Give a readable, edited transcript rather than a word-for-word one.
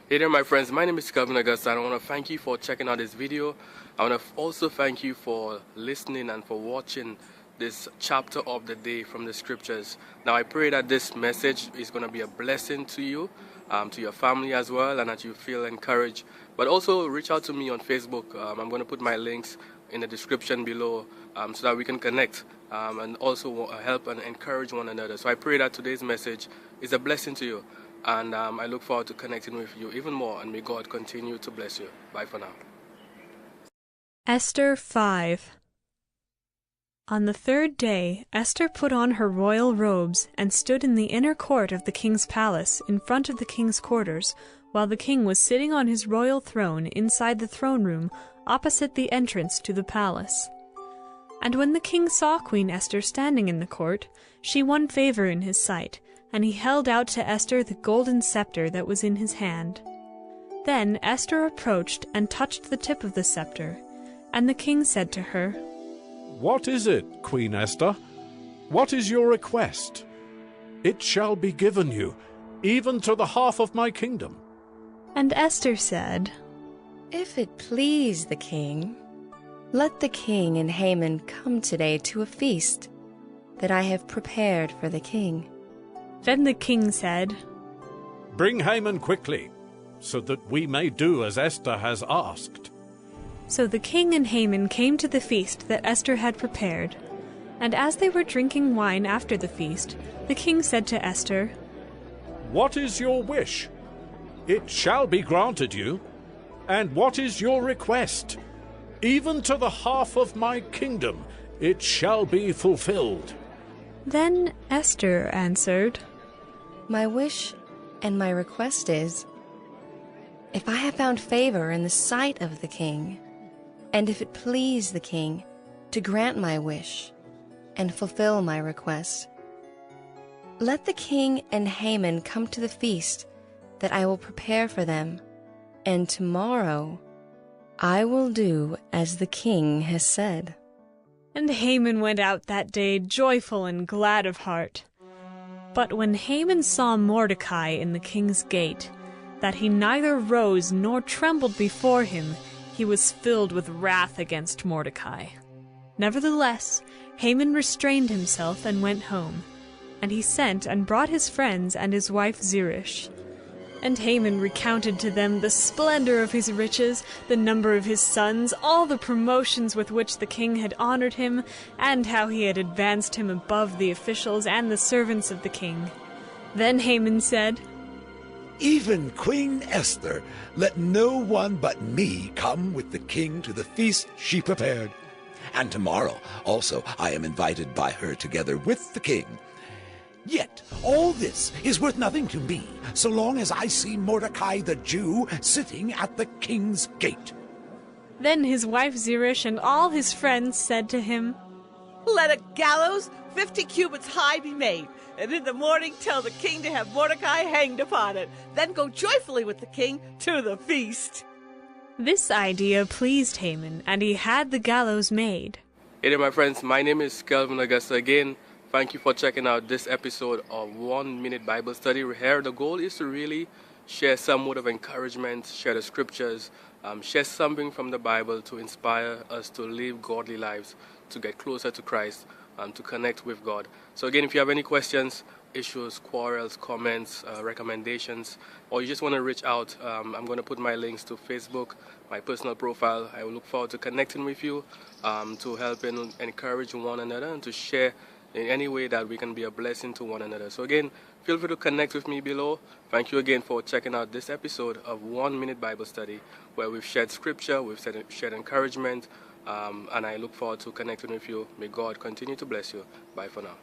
Hey there my friends, my name is Calvin Augusta and I want to thank you for checking out this video. I want to also thank you for listening and for watching this chapter of the day from the scriptures. Now I pray that this message is going to be a blessing to you, to your family as well, and that you feel encouraged. But also reach out to me on Facebook. I'm going to put my links in the description below so that we can connect and also help and encourage one another. So I pray that today's message is a blessing to you. And I look forward to connecting with you even more, and may God continue to bless you. Bye for now. Esther 5. On the third day, Esther put on her royal robes and stood in the inner court of the king's palace in front of the king's quarters, while the king was sitting on his royal throne inside the throne room opposite the entrance to the palace. And when the king saw Queen Esther standing in the court, she won favor in his sight, and he held out to Esther the golden scepter that was in his hand. Then Esther approached and touched the tip of the scepter, and the king said to her, "What is it, Queen Esther? What is your request? It shall be given you, even to the half of my kingdom." And Esther said, "If it please the king, let the king and Haman come today to a feast that I have prepared for the king." Then the king said, "Bring Haman quickly, so that we may do as Esther has asked." So the king and Haman came to the feast that Esther had prepared. And as they were drinking wine after the feast, the king said to Esther, "What is your wish? It shall be granted you. And what is your request? Even to the half of my kingdom it shall be fulfilled." Then Esther answered, "My wish and my request is, if I have found favor in the sight of the king, and if it please the king to grant my wish and fulfill my request, let the king and Haman come to the feast that I will prepare for them, and tomorrow I will do as the king has said." And Haman went out that day joyful and glad of heart. But when Haman saw Mordecai in the king's gate, that he neither rose nor trembled before him, he was filled with wrath against Mordecai. Nevertheless, Haman restrained himself and went home, and he sent and brought his friends and his wife Zeresh. And Haman recounted to them the splendor of his riches, the number of his sons, all the promotions with which the king had honored him, and how he had advanced him above the officials and the servants of the king. Then Haman said, "Even Queen Esther, let no one but me come with the king to the feast she prepared. And tomorrow also I am invited by her together with the king. Yet all this is worth nothing to me, so long as I see Mordecai the Jew sitting at the king's gate." Then his wife Zeresh and all his friends said to him, "Let a gallows 50 cubits high be made, and in the morning tell the king to have Mordecai hanged upon it. Then go joyfully with the king to the feast." This idea pleased Haman, and he had the gallows made. Hey there my friends, my name is Calvin Augusta again. Thank you for checking out this episode of 1 Minute Bible Study. Here the goal is to really share some word of encouragement, share the scriptures, share something from the Bible to inspire us to live godly lives, to get closer to Christ, to connect with God. So again, if you have any questions, issues, quarrels, comments, recommendations, or you just want to reach out, I'm going to put my links to Facebook, my personal profile. I will look forward to connecting with you, to help and encourage one another and to share in any way that we can be a blessing to one another. So again, feel free to connect with me below. Thank you again for checking out this episode of 1 Minute Bible Study, where we've shared scripture, we've shared encouragement, and I look forward to connecting with you. May God continue to bless you. Bye for now.